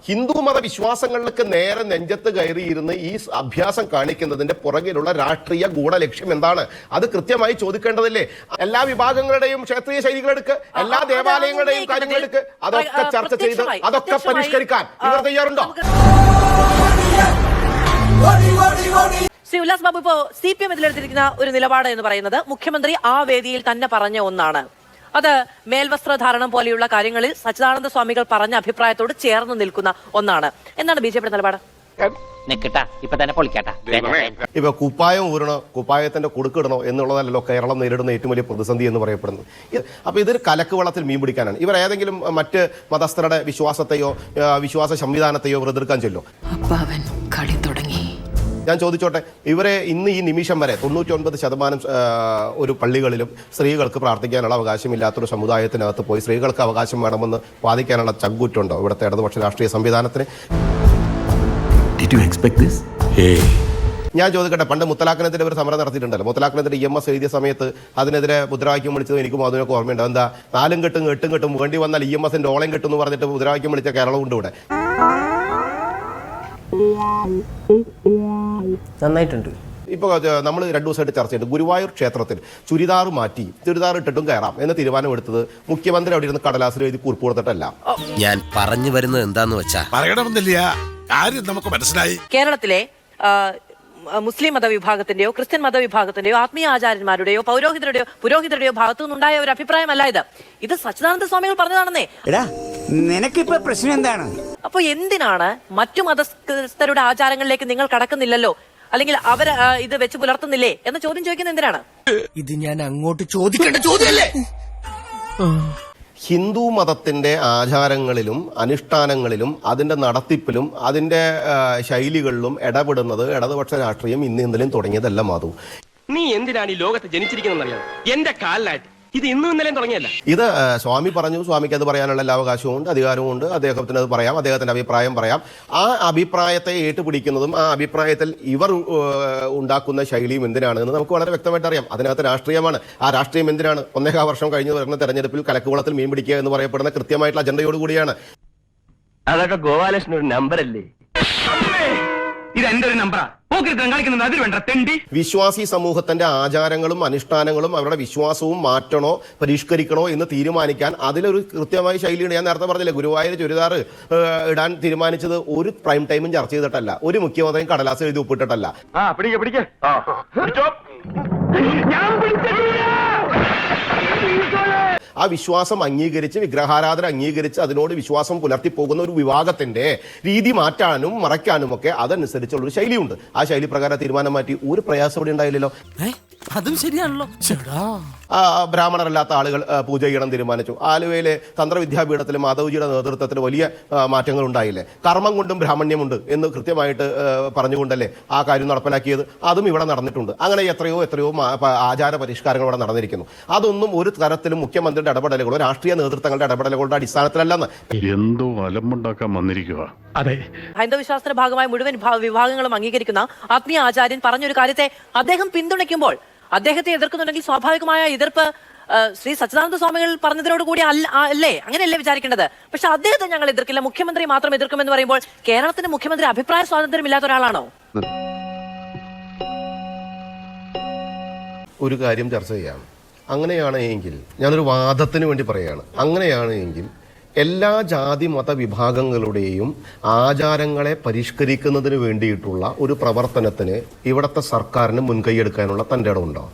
ഹിന്ദു മത വിശ്വാസങ്ങളിലേക്ക് നേരെ നെഞ്ചത്ത് കയറിയിരുന്ന് ഈ അഭ്യാസം കാണിക്കുന്നതിന്റെ പുറകിലുള്ള രാഷ്ട്രീയ ഗൂഢലക്ഷ്യം എന്താണ്? അത് കൃത്യമായി ചോദിക്കേണ്ടതില്ലേ? എല്ലാ വിഭാഗങ്ങളുടെയും ക്ഷേത്രീയ ശൈലികളെടുക്ക്, എല്ലാ ദേവാലയങ്ങളുടെയും കാര്യങ്ങളെടുക്ക്, അതൊക്കെ ചർച്ച ചെയ്ത് അതൊക്കെ പരിഷ്കരിക്കാൻ ഇവർ തയ്യാറുണ്ടോ? ശ്രീ ഉല്ലാസ് ബാബു, ഇപ്പോ CPM ഇതിലെടുത്തിരിക്കുന്ന ഒരു നിലപാട് എന്ന് പറയുന്നത് മുഖ്യമന്ത്രി ആ വേദിയിൽ തന്നെ പറഞ്ഞ ഒന്നാണ്. അത് മേൽവസ്ത്രധാരണം പോലെയുള്ള കാര്യങ്ങളിൽ സച്ചിദാനന്ദ സ്വാമികൾ പറഞ്ഞ അഭിപ്രായത്തോട് ചേർന്ന് നിൽക്കുന്ന ഒന്നാണ് എന്നാണ് BJP നിലപാട്. ഇപ്പൊ കുപ്പായം ഊരണോ, കുപ്പായത്തിന്റെ കുടുക്കിടണോ എന്നുള്ളതല്ലോ കേരളം നേരിടുന്ന ഏറ്റവും വലിയ പ്രതിസന്ധി എന്ന് പറയപ്പെടുന്നത്. അപ്പൊ ഇതൊരു കലക്ക് വെള്ളത്തിൽ മീൻ പിടിക്കാനാണ്. ഇവർ ഏതെങ്കിലും മറ്റ് മതസ്ഥരുടെ വിശ്വാസത്തെയോ വിശ്വാസ സംവിധാനത്തെയോ എതിർക്കാൻ ചൊല്ലോ? ഞാൻ ചോദിച്ചോട്ടെ, ഇവരെ ഇന്ന് ഈ നിമിഷം വരെ 99% ഒരു പള്ളികളിലും സ്ത്രീകൾക്ക് പ്രാർത്ഥിക്കാനുള്ള അവകാശമില്ലാത്തൊരു സമുദായത്തിനകത്ത് പോയി സ്ത്രീകൾക്ക് അവകാശം വേണമെന്ന് വാദിക്കാനുള്ള ചങ്കൂറ്റുണ്ടോ ഇവിടുത്തെ ഇടതുപക്ഷ രാഷ്ട്രീയ സംവിധാനത്തിന്? ഞാൻ ചോദിക്കട്ടെ, പണ്ട് മുത്തലാഖിനെതിരെ ഒരു സമരം നടത്തിയിട്ടുണ്ടല്ലോ. മുത്തലാഖിനെതിരെ EMS എഴുതിയ സമയത്ത് അതിനെതിരെ മുദ്രാവാക്യം വിളിച്ചത് എനിക്കും അതിനൊക്കെ ഓർമ്മയുണ്ട്. എന്താ, 4 കെട്ടും 8 കെട്ടും വേണ്ടി വന്നാൽ EMSന്റെ ഓളം കെട്ടും എന്ന് പറഞ്ഞിട്ട് മുദ്രാവാക്യം വിളിച്ച കേരളമുണ്ട് ഇവിടെ. നന്നായിട്ടുണ്ട്. ഇപ്പോൾ നമ്മൾ 2 ദിവസമായിട്ട് ചർച്ച ചെയ്തു. ഗുരുവായൂർ ക്ഷേത്രത്തിൽ ചുരിദാർ മാറ്റി ചുരിദാർ ഇട്ടിട്ടും കയറാം എന്ന് തീരുമാനമെടുത്തത് മുഖ്യമന്ത്രി അവിടെ ഇരുന്ന് കടലാസിൽ എഴുതി കുറിപ്പ് കൊടുത്തിട്ടല്ല. ഞാൻ പറഞ്ഞു വരുന്നത് എന്താന്ന് വെച്ചാ പറയണമെന്നില്ല, കാര്യം നമുക്ക് മനസ്സിലായി. കേരളത്തിലെ മുസ്ലിം മതവിഭാഗത്തിന്റെയോ ക്രിസ്ത്യൻ മതവിഭാഗത്തിന്റെയോ ആത്മീയ ആചാര്യന്മാരുടെയോ പുരോഹിതരുടെയോ ഭാഗത്തു നിന്നുണ്ടായ ഒരു അഭിപ്രായമല്ല ഇത് സച്ചിദാനന്ദ സ്വാമികൾ പറഞ്ഞതാണെന്നേ. നിനക്കിപ്പോ പ്രശ്നം എന്താണ്? അപ്പൊ എന്തിനാണ് മറ്റു മതസ്ഥരുടെ ആചാരങ്ങളിലേക്ക് നിങ്ങൾ കടക്കുന്നില്ലല്ലോ, അല്ലെങ്കിൽ അവർ ഇത് വെച്ച് പുലർത്തുന്നില്ലേ എന്ന ചോദ്യം ചോദിക്കുന്നത് എന്തിനാണ്? ഇത് ഞാൻ അങ്ങോട്ട് ചോദിക്കേണ്ട ചോദ്യമല്ലേ? ഹിന്ദു മതത്തിന്റെ ആചാരങ്ങളിലും അനുഷ്ഠാനങ്ങളിലും അതിന്റെ നടത്തിപ്പിലും അതിന്റെ ശൈലികളിലും ഇടപെടുന്നത് ഇടതുപക്ഷ രാഷ്ട്രീയം ഇന്നലെയും തുടങ്ങിയതല്ല. മാധു, നീ എന്തിനാണ് ഈ ലോകത്ത് ജനിച്ചിരിക്കുന്നറിയാം? എന്റെ കാലിലായിട്ട് ഇത് ഇന്നും ഇന്നലെയും തുടങ്ങിയല്ല. ഇത് സ്വാമി പറഞ്ഞു, സ്വാമിക്ക് അത് പറയാനുള്ള എല്ലാ അവകാശവും ഉണ്ട്, അധികാരവും ഉണ്ട്. അദ്ദേഹത്തിന് അത് പറയാം, അദ്ദേഹത്തിന്റെ അഭിപ്രായം പറയാം. ആ അഭിപ്രായത്തെ ഏറ്റുപിടിക്കുന്നതും ആ അഭിപ്രായത്തിൽ ഇവർ ഉണ്ടാക്കുന്ന ശൈലിയും എന്തിനാണെന്ന് നമുക്ക് വളരെ വ്യക്തമായിട്ട് അറിയാം. അതിനകത്ത് രാഷ്ട്രീയമാണ്. ആ രാഷ്ട്രീയം എന്തിനാണ്? 1.5 വർഷം കഴിഞ്ഞ് വരുന്ന തെരഞ്ഞെടുപ്പിൽ കലക്കുവളത്തിൽ മീൻ പിടിക്കുക എന്ന് പറയപ്പെടുന്ന കൃത്യമായിട്ടുള്ള അജണ്ടയോട് കൂടിയാണ്. അതൊക്കെ ഗോപാലകൃഷ്ണൻ ഒരു നമ്പറല്ലേ? ഇത് എന്റെ ഒരു നമ്പറാ. വിശ്വാസി സമൂഹത്തിന്റെ ആചാരങ്ങളും അനുഷ്ഠാനങ്ങളും അവരുടെ വിശ്വാസവും മാറ്റണോ പരിഷ്കരിക്കണോ എന്ന് തീരുമാനിക്കാൻ അതിലൊരു കൃത്യമായ ശൈലിയുണ്ട്. ഞാൻ നേരത്തെ പറഞ്ഞില്ലേ, ഗുരുവായൂർ ചുരിദാർ ഇടാൻ തീരുമാനിച്ചത് ഒരു പ്രൈം ടൈമും ചർച്ച ചെയ്തിട്ടല്ല, ഒരു മുഖ്യമന്ത്രിയും കടലാസ് എഴുതി ഒപ്പിട്ടിട്ടല്ല. ആ വിശ്വാസം അംഗീകരിച്ച് വിഗ്രഹാരാധന അംഗീകരിച്ച് അതിനോട് വിശ്വാസം പുലർത്തി പോകുന്ന ഒരു വിഭാഗത്തിന്റെ രീതി മാറ്റാനും മറയ്ക്കാനും ഒക്കെ അതനുസരിച്ചുള്ളൊരു ശൈലിയുണ്ട്. ആ ശൈലി പ്രകാരം തീരുമാനം മാറ്റി ഒരു പ്രയാസം ഇവിടെ ഉണ്ടായില്ലല്ലോ. അതും ശരിയാണല്ലോ. ബ്രാഹ്മണരല്ലാത്ത ആളുകൾ പൂജ ചെയ്യണം തീരുമാനിച്ചു. ആലുവയിലെ തന്ത്രവിദ്യാപീഠത്തിലും മാധവജിയുടെ നേതൃത്വത്തിൽ വലിയ മാറ്റങ്ങൾ ഉണ്ടായില്ലേ? കർമ്മം കൊണ്ടും ബ്രാഹ്മണ്യമുണ്ട് എന്ന് കൃത്യമായിട്ട് പറഞ്ഞുകൊണ്ടല്ലേ ആ കാര്യം നടപ്പിലാക്കിയത്? അതും ഇവിടെ നടന്നിട്ടുണ്ട്. അങ്ങനെ എത്രയോ ആചാര പരിഷ്കാരങ്ങൾ ഇവിടെ നടന്നിരിക്കുന്നു. അതൊന്നും ഒരു തരത്തിലും മുഖ്യമന്ത്രിയുടെ ഇടപെടലുകളോ രാഷ്ട്രീയ നേതൃത്വങ്ങളുടെ ഇടപെടലുകളുടെ അടിസ്ഥാനത്തിലല്ലെന്ന് എന്തോ അലമ്പുണ്ടാക്കാൻ വന്നിരിക്കുക. അതെ, ഹൈന്ദവ വിശ്വാസത്തിന്റെ ഭാഗമായ മുഴുവൻ വിഭാഗങ്ങളും അംഗീകരിക്കുന്ന ആത്മീയ ആചാര്യൻ പറഞ്ഞൊരു കാര്യത്തെ അദ്ദേഹം പിന്തുണയ്ക്കുമ്പോൾ അദ്ദേഹത്തെ എതിർക്കുന്നുണ്ടെങ്കിൽ സ്വാഭാവികമായ എതിർപ്പ് ശ്രീ സച്ചിദാനന്ദ സ്വാമികൾ പറഞ്ഞതിനോട് കൂടി അല്ലേ? അങ്ങനെയല്ലേ വിചാരിക്കേണ്ടത്? പക്ഷെ അദ്ദേഹത്തെ ഞങ്ങൾ എതിർക്കില്ല, മുഖ്യമന്ത്രി മാത്രം എതിർക്കുമെന്ന് പറയുമ്പോൾ കേരളത്തിന്റെ മുഖ്യമന്ത്രി അഭിപ്രായ സ്വാതന്ത്ര്യം ഇല്ലാത്ത ഒരാളാണോ? ഒരു കാര്യം ചർച്ച ചെയ്യാം. അങ്ങനെയാണ് എങ്കിൽ, ഞാനൊരു വാദത്തിന് വേണ്ടി പറയുകയാണ്, അങ്ങനെയാണ് എങ്കിൽ എല്ലാ ജാതി മത വിഭാഗങ്ങളുടെയും ആചാരങ്ങളെ പരിഷ്കരിക്കുന്നതിന് വേണ്ടിയിട്ടുള്ള ഒരു പ്രവർത്തനത്തിന് ഇവിടുത്തെ സർക്കാരിന് മുൻകൈയെടുക്കാനുള്ള തന്റെ ഇടമുണ്ടോ?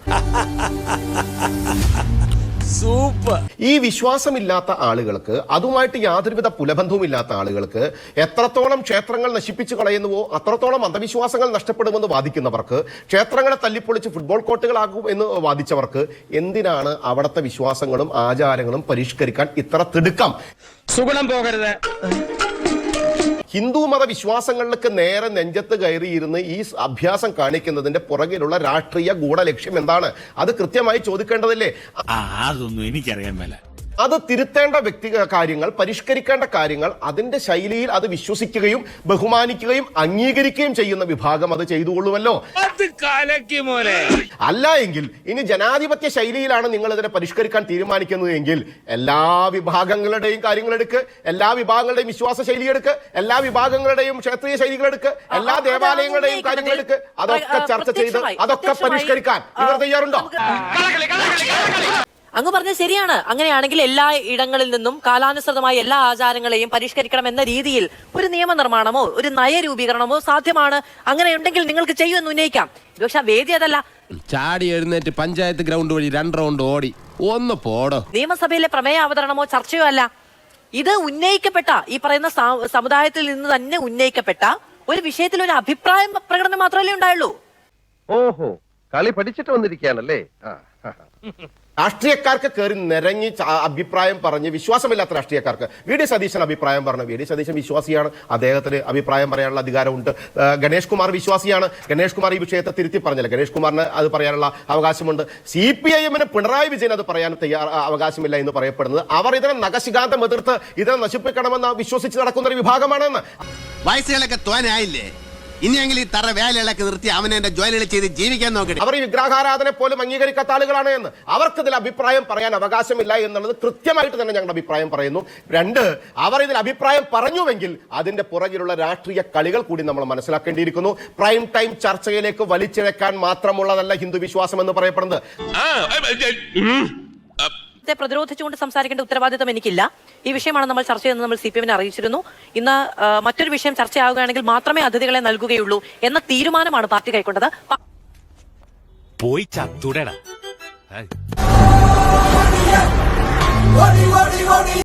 ഈ വിശ്വാസമില്ലാത്ത ആളുകൾക്ക്, അതുമായിട്ട് യാതൊരുവിധ പുലബന്ധവും ഇല്ലാത്ത ആളുകൾക്ക് എത്രത്തോളം ക്ഷേത്രങ്ങൾ നശിപ്പിച്ചു കളയുന്നുവോ അത്രത്തോളം അന്ധവിശ്വാസങ്ങൾ നഷ്ടപ്പെടുമെന്ന് വാദിക്കുന്നവർക്ക്, ക്ഷേത്രങ്ങളെ തല്ലിപ്പൊളിച്ച് ഫുട്ബോൾ കോർട്ടുകളാകും എന്ന് വാദിച്ചവർക്ക് എന്തിനാണ് അവിടുത്തെ വിശ്വാസങ്ങളും ആചാരങ്ങളും പരിഷ്കരിക്കാൻ ഇത്ര തിടുക്കം? സുഗുണം പോകരുത്. ഹിന്ദു മത വിശ്വാസങ്ങളിലേക്ക് നേരെ നെഞ്ചത്ത് കയറിയിരുന്ന് ഈ അഭ്യാസം കാണിക്കുന്നതിന്റെ പുറകിലുള്ള രാഷ്ട്രീയ ഗൂഢലക്ഷ്യം എന്താണ്? അത് കൃത്യമായി ചോദിക്കേണ്ടതില്ലേ? അതൊന്നും എനിക്കറിയാൻ മേല. അത് തിരുത്തേണ്ട കാര്യങ്ങൾ, പരിഷ്കരിക്കേണ്ട കാര്യങ്ങൾ അതിന്റെ ശൈലിയിൽ അത് വിശ്വസിക്കുകയും ബഹുമാനിക്കുകയും അംഗീകരിക്കുകയും ചെയ്യുന്ന വിഭാഗം അത് ചെയ്തുകൊള്ളുമല്ലോ. അല്ല എങ്കിൽ ഇനി ജനാധിപത്യ ശൈലിയിലാണ് നിങ്ങൾ ഇതിനെ പരിഷ്കരിക്കാൻ തീരുമാനിക്കുന്നത് എങ്കിൽ എല്ലാ വിഭാഗങ്ങളുടെയും കാര്യങ്ങൾ എടുക്ക്, എല്ലാ വിഭാഗങ്ങളുടെയും വിശ്വാസ ശൈലി എടുക്ക്, എല്ലാ വിഭാഗങ്ങളുടെയും ക്ഷേത്രീയ ശൈലികൾ എടുക്ക്, എല്ലാ ദേവാലയങ്ങളുടെയും കാര്യങ്ങൾ എടുക്ക്, അതൊക്കെ ചർച്ച ചെയ്ത് അതൊക്കെ പരിഷ്കരിക്കാൻ ഇവർ തയ്യാറുണ്ടോ? അങ്ങ് പറഞ്ഞത് ശരിയാണ്. അങ്ങനെയാണെങ്കിൽ എല്ലാ ഇടങ്ങളിൽ നിന്നും കാലാനുസൃതമായ എല്ലാ ആചാരങ്ങളെയും പരിഷ്കരിക്കണം എന്ന രീതിയിൽ ഒരു നിയമനിർമ്മാണമോ ഒരു നയരൂപീകരണമോ സാധ്യമാണ്. അങ്ങനെയുണ്ടെങ്കിൽ നിങ്ങൾക്ക് ചെയ്യുമെന്ന് ഉന്നയിക്കാം. പക്ഷെ ആ വേദി അതല്ല. ചാടി എഴുന്നേറ്റ് പഞ്ചായത്ത് ഗ്രൗണ്ട് വഴി 2 റൗണ്ട് ഓടി ഒന്ന് പോടോ. നിയമസഭയിലെ പ്രമേയ അവതരണമോ ചർച്ചയോ അല്ല. ഇത് ഉന്നയിക്കപ്പെട്ട ഈ പറയുന്ന സമുദായത്തിൽ നിന്ന് തന്നെ ഉന്നയിക്കപ്പെട്ട ഒരു വിഷയത്തിൽ ഒരു അഭിപ്രായ പ്രകടനം മാത്രമല്ലേ ഉണ്ടായുള്ളൂ. ഓഹോ, കളി പഠിച്ചിട്ട് വന്നിരിക്കുകയാണല്ലേ. രാഷ്ട്രീയക്കാർക്ക് കയറി നിരങ്ങി അഭിപ്രായം പറഞ്ഞ്, വിശ്വാസമില്ലാത്ത രാഷ്ട്രീയക്കാർക്ക് വി ഡി സതീശൻ അഭിപ്രായം പറഞ്ഞു. വി ഡി സതീശൻ വിശ്വാസിയാണ്, അദ്ദേഹത്തിന് അഭിപ്രായം പറയാനുള്ള അധികാരമുണ്ട്. ഗണേഷ് കുമാർ വിശ്വാസിയാണ്, ഗണേഷ് കുമാർ ഈ വിഷയത്തെ തിരുത്തി പറഞ്ഞില്ല, ഗണേഷ് കുമാറിന് അത് പറയാനുള്ള അവകാശമുണ്ട്. CPIM-ന് പിണറായി വിജയൻ അത് പറയാൻ അവകാശമില്ല എന്ന് പറയപ്പെടുന്നത് അവർ ഇതിനെ നഖശികാന്തം എതിർത്ത് ഇതിനെ നശിപ്പിക്കണമെന്ന് വിശ്വസിച്ച് നടക്കുന്ന ഒരു വിഭാഗമാണെന്ന്. വയസ്സുകളൊക്കെ തോനായില്ലേ, ഇനിയെങ്കിലും ഈ തറ വേലകളൊക്കെ നിർത്തി അവനെ എന്റെ ജോലികൾ ചെയ്ത് ജീവിക്കാൻ നോക്കട്ടെ. അവർ ഈ വിഗ്രഹാരാധന പോലും അംഗീകരിക്കാത്ത ആളുകളാണ് എന്ന്. അവർക്ക് ഇതിൽ അഭിപ്രായം പറയാൻ അവകാശമില്ല എന്നുള്ളത് കൃത്യമായിട്ട് തന്നെ ഞങ്ങളുടെ അഭിപ്രായം പറയുന്നു. 2, അവർ ഇതിൽ അഭിപ്രായം പറഞ്ഞുവെങ്കിൽ അതിന്റെ പുറകിലുള്ള രാഷ്ട്രീയ കളികൾ കൂടി നമ്മൾ മനസ്സിലാക്കേണ്ടിയിരിക്കുന്നു. പ്രൈം ടൈം ചർച്ചയിലേക്ക് വലിച്ചിഴക്കാൻ മാത്രമുള്ളതല്ല ഹിന്ദു വിശ്വാസം എന്ന് പറയപ്പെടുന്നത്. പ്രതിരോധിച്ചുകൊണ്ട് സംസാരിക്കേണ്ട ഉത്തരവാദിത്തം എനിക്കില്ല. ഈ വിഷയമാണ് നമ്മൾ ചർച്ച ചെയ്യുന്നത്. നമ്മൾ CPM-നെ അറിയിച്ചിരുന്നു. ഇന്ന് മറ്റൊരു വിഷയം ചർച്ചയാവുകയാണെങ്കിൽ മാത്രമേ അതിഥികളെ നൽകുകയുള്ളൂ എന്ന തീരുമാനമാണ് പാർട്ടി കൈക്കൊണ്ടത്. പോയി ചത്തുടടാ.